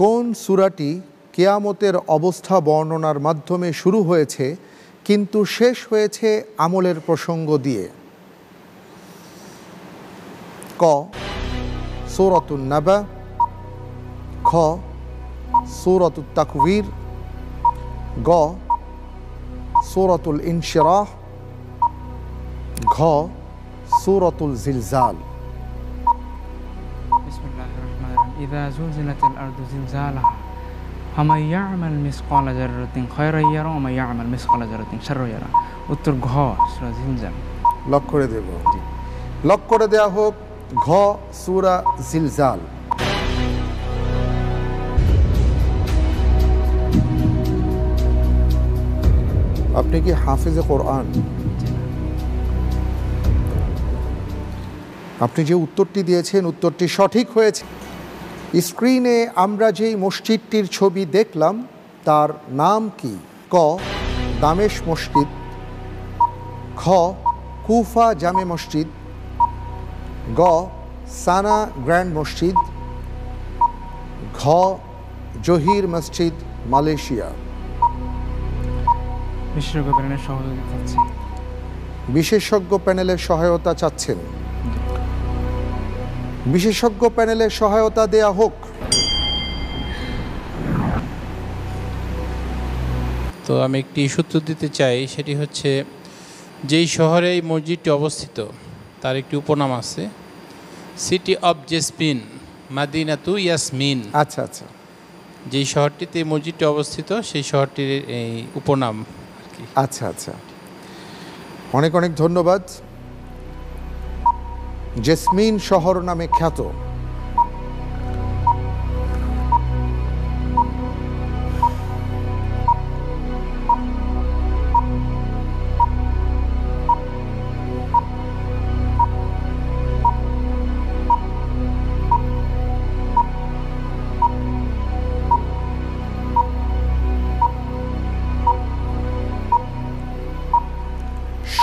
কোন সূরাটি কিয়ামতের অবস্থা বর্ণনার মাধ্যমে শুরু হয়েছে কিন্তু শেষ হয়েছে আমলের প্রসঙ্গ দিয়ে? ক সূরাতুন নাবা, খ সূরাতুত তাকবীর, গ সূরাতুল ইনশিরাহ, ঘ সূরাতুল জিলজাল। বিসমিল্লাহির রহমানির রহিম। ইযা যুলজিলাতিল আরদু জিলজালাহা ফামান ইয়া'মাল মিসকালা যাররাতিন খায়রান ইয়ারা ওয়া মান ইয়া'মাল মিসকালা যাররাতিন শাররান ইয়ারা। উত্তর ঘ সূরা জিলজাল। লক করে দেব, লক করে দেয়া হোক ঘ সূরা জিলজাল। আপনি কি হাফেজে কোরআন? আপনি যে উত্তরটি দিয়েছেন উত্তরটি সঠিক হয়েছে। স্ক্রিনে আমরা যেই মসজিদটির ছবি দেখলাম তার নাম কি? ক দামেশ মসজিদ, খ কুফা জামে মসজিদ, গ সানা গ্র্যান্ড মসজিদ, ঘ জহির মসজিদ মালয়েশিয়া। বিশেষজ্ঞ প্যানেলের সহযোগিতা চাচ্ছি। বিশেষজ্ঞ প্যানেলের সহায়তা চাচ্ছেন? বিশেষজ্ঞ প্যানেলের সহায়তা দেয়া হোক। তো আমি একটি সূত্র দিতে চাই, সেটি হচ্ছে যেই শহরে এই মসজিদটি অবস্থিত তার একটি উপনাম আছে, সিটি অফ জেসমিন মাদিনাতু ইয়াসমিন। আচ্ছা আচ্ছা, যেই শহরটিতে এই মসজিদটি অবস্থিত সেই শহরটির এই উপনাম আর কি। আচ্ছা আচ্ছা, অনেক অনেক ধন্যবাদ। জেসমিন শহর নামে খ্যাত।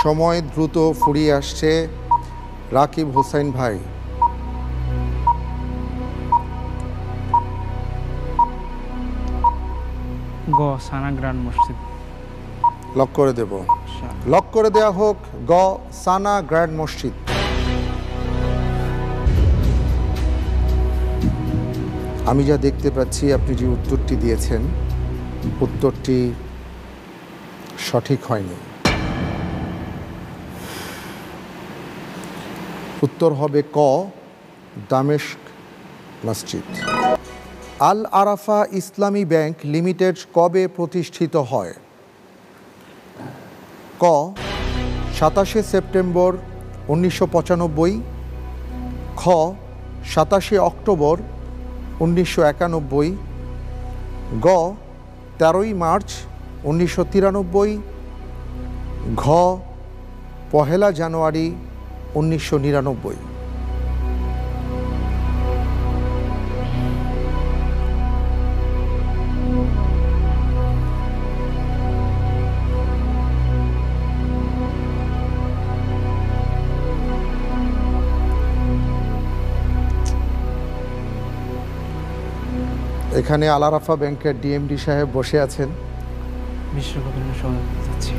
সময় দ্রুত ফুরিয়ে আসছে। রাকিব হোসেন ভাই, গ সানা গ্র্যান্ড মসজিদ। লক করে দেব, লক করে দেয়া হোক গ সানা গ্র্যান্ড মসজিদ। আমি যা দেখতে পাচ্ছি আপনি যে উত্তরটি দিয়েছেন উত্তরটি সঠিক হয়নি। উত্তর হবে ক দামেস্ক মসজিদ। আল আরাফা ইসলামী ব্যাংক লিমিটেড কবে প্রতিষ্ঠিত হয়? ক 27শে সেপ্টেম্বর 1995, খ 27শে অক্টোবর 1991, গ 13ই মার্চ 1993, ঘ 1লা জানুয়ারি 1999। এখানে আল আরাফা ব্যাংকের ডিএমডি সাহেব বসে আছেন। বিশেষজ্ঞ প্যানেলের সহযোগিতা চাচ্ছি।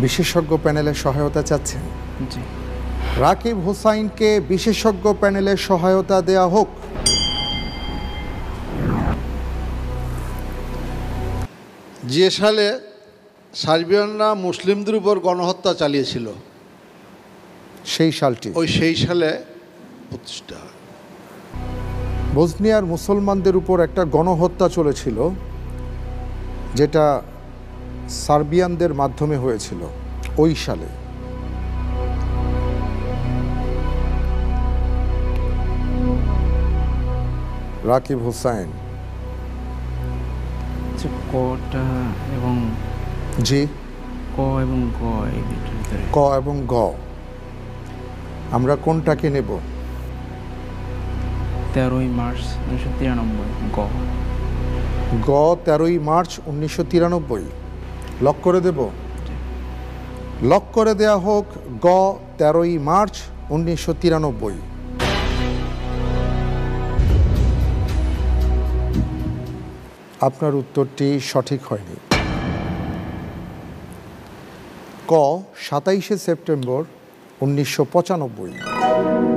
বিশেষজ্ঞ প্যানেলের সহায়তা চাচ্ছেন? জি। রাকিব হোসাইনকে বিশেষজ্ঞ প্যানেলের সহায়তা দেয়া হোক। যে সালে সার্বিয়ানরা মুসলিমদের উপর গণহত্যা চালিয়েছিল সেই সালটি? সেই সালে প্রতিষ্ঠা হয়। বসনিয়ার মুসলমানদের উপর একটা গণহত্যা চলেছিল যেটা সার্বিয়ানদের মাধ্যমে হয়েছিল ওই সালে। রাকিব হোসাইন, কটা এবং জি, ক এবং গ এই দুটোর ভিতরে। ক এবং গ, আমরা কোনটাকে নেব? 13ই মার্চ 1993, গ। গ 13ই মার্চ 1993। লক করে দেব, লক করে দেয়া হোক গ 13ই মার্চ 1993। আপনার উত্তরটি সঠিক হয়নি। ক 27শে সেপ্টেম্বর 1995।